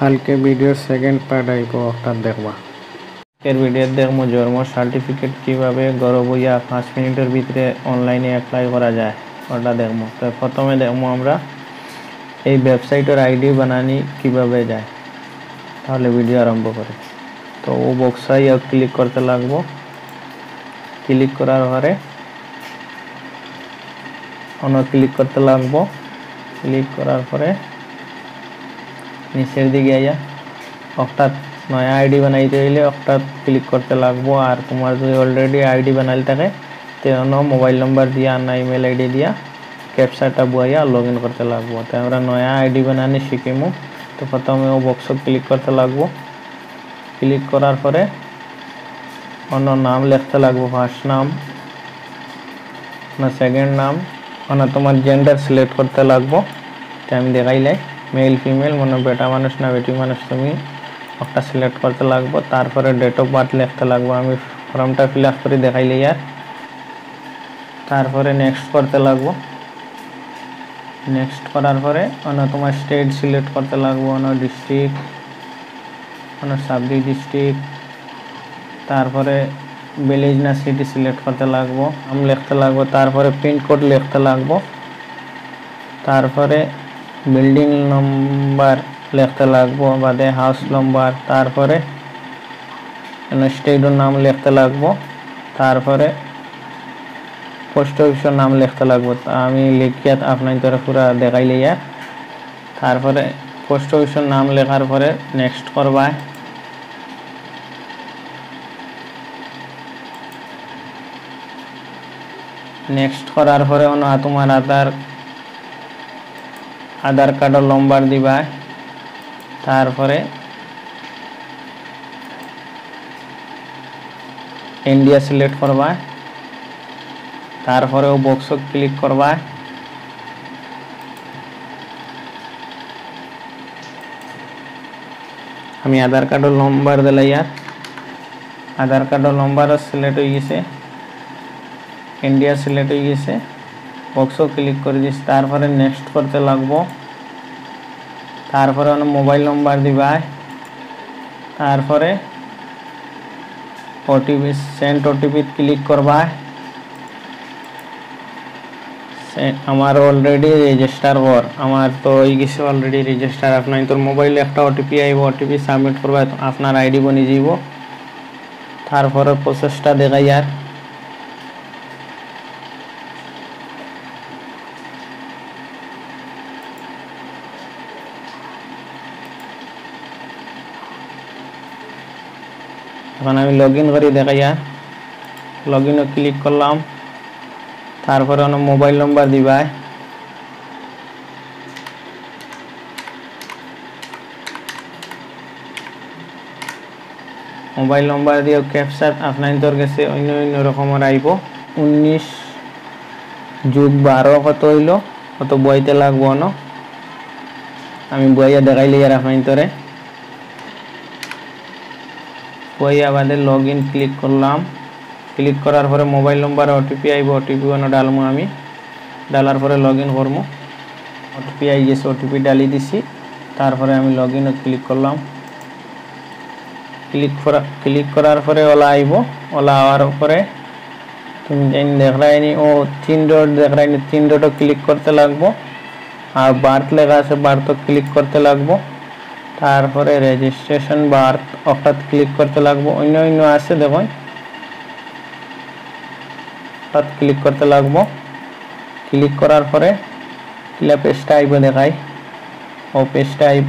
কালকে ভিডিওর second part আইব ওটা দেখবা। এর ভিডিও দেখবো জন্ম সার্টিফিকেট কিভাবে ঘরে বইয়া 5 মিনিটের ভিতরে অনলাইনে অ্যাপ্লাই করা যায় ওটা দেখবো। তো প্রথমে দেখবো আমরা এই ওয়েবসাইটের আইডি বানানি কিভাবে যায়। তাহলে ভিডিও আরম্ভ করি। তো ও বক্সাই ক্লিক করতে লাগবো। ক্লিক করার পরে অন্য ক্লিক করতে লাগবো। ক্লিক করার পরে নিচের দিকে আইয়া একটা নয়া আইডি বানাইতে হইলে একটা ক্লিক করতে লাগবো। আর তোমার যদি অলরেডি আইডি বানাইল থাকে তেন মোবাইল নম্বর দিয়া না ইমেল আইডি দিয়া ক্যাপচাটা বুয়াইয়া লগ ইন করতে লাগবো। তো আমরা নয়া আইডি বানানি শিখিমু। তো প্রথমে ও বক্স ক্লিক করতে লাগবো। ক্লিক করার পরে অন্য নাম লিখতে লাগবো, ফার্স্ট নাম না সেকেন্ড নাম না তোমার জেন্ডার সিলেক্ট করতে লাগবো। তো আমি দেখাইলাই মেল ফিমেল মানে বেটা মানুষ না বেটি মানুষ তুমি একটা সিলেক্ট করতে লাগবো। তারপরে ডেট অফ বার্থ লিখতে লাগবো। আমি ফর্মটা ফিল আপ করে দেখাইলাই আর তারপরে নেক্সট করতে লাগবো। নেক্সট করার পরে অন্য তোমার স্টেট সিলেক্ট করতে লাগবো, অন্য ডিস্ট্রিক্ট, অন্য সাব ডিস্ট্রিক্ট, তারপরে ভিলেজ না সিটি সিলেক্ট করতে লাগবো, নাম লিখতে লাগবো, তারপরে পিন কোড লিখতে লাগবো, তারপরে বিল্ডিং নম্বর লিখতে লাগবো বাদে হাউস নম্বর, তারপরে স্টেটের নাম লিখতে লাগবো, তারপরে পোস্ট অফিসের নাম লিখতে লাগবো। আমি লিখিয়া আপনার পুরা দেখাইলে আর তারপরে পোস্ট অফিসের নাম লেখার পরে নেক্সট করবা। নেক্সট করার পরে তোমার আধার কার্ডের নম্বর দিবা, তারপরে ইন্ডিয়া সিলেক্ট করবা, তারপরে ও বক্স ক্লিক করবা। আমি আধার কার্ডের নম্বর দিলাই আর আধার কার্ডের নম্বরও সিলেক্ট হয়ে গেছে, ইন্ডিয়া সিলেক্ট হয়ে গেছে, বক্সও ক্লিক করে দিচ্ছি। তারপরে নেক্সট করতে লাগবো। তারপরে মোবাইল নম্বর দিবা, তারপরে ওটিপি সেন্ড ওটিপি ক্লিক করবা। আমার অলরেডি রেজিস্টার কর, আমার তো হয়ে গেছে অলরেডি রেজিস্টার। আপনার তোর মোবাইলে একটা ওটিপি আইব, ওটিপি সাবমিট করবা, আপনার আইডি বনে যাব। তারপরে প্রসেসটা দেখাই আর এখন আমি লগ ইন করে দেখাই আর লগ ইনে ক্লিক করলাম। তারপরে মোবাইল নম্বর দিবা, মোবাইল নম্বর দিয়ে ক্যাপচার আপনার তোর কাছে অন্য অন্য রকমের আইব। 19+12 কত হইল কত বইতে লাগবো না, আমি বইয়া দেখাইলি আর আপনার তোরে বইয়া বাদে লগ ইন ক্লিক করলাম। ক্লিক করার পরে মোবাইল নম্বর ওটিপি আইব, ওটিপি ডালমু, আমি ডালার পরে লগ ইন করবো। ওটিপি আই গেছে, ওটিপি ডালি দিছি। তারপরে আমি লগ ইনে ক্লিক করলাম। ক্লিক করার পরে ওলা আইব। ওলা আওয়ার পরে তুমি জানি দেখাইনি ও 3 ডট দেখাইনি, 3 ডটও ক্লিক করতে লাগবো। আর বার্থ লেখা আছে, বার্থও ক্লিক করতে লাগবো। তারপরে রেজিস্ট্রেশন বার্থ অর্থাৎ ক্লিক করতে লাগবো। অন্য অন্য আছে দেখুন, ক্লিক করতে লাগবো। ক্লিক করার পরে পেজটা আইব দেখাই, ও পেজটা আইব।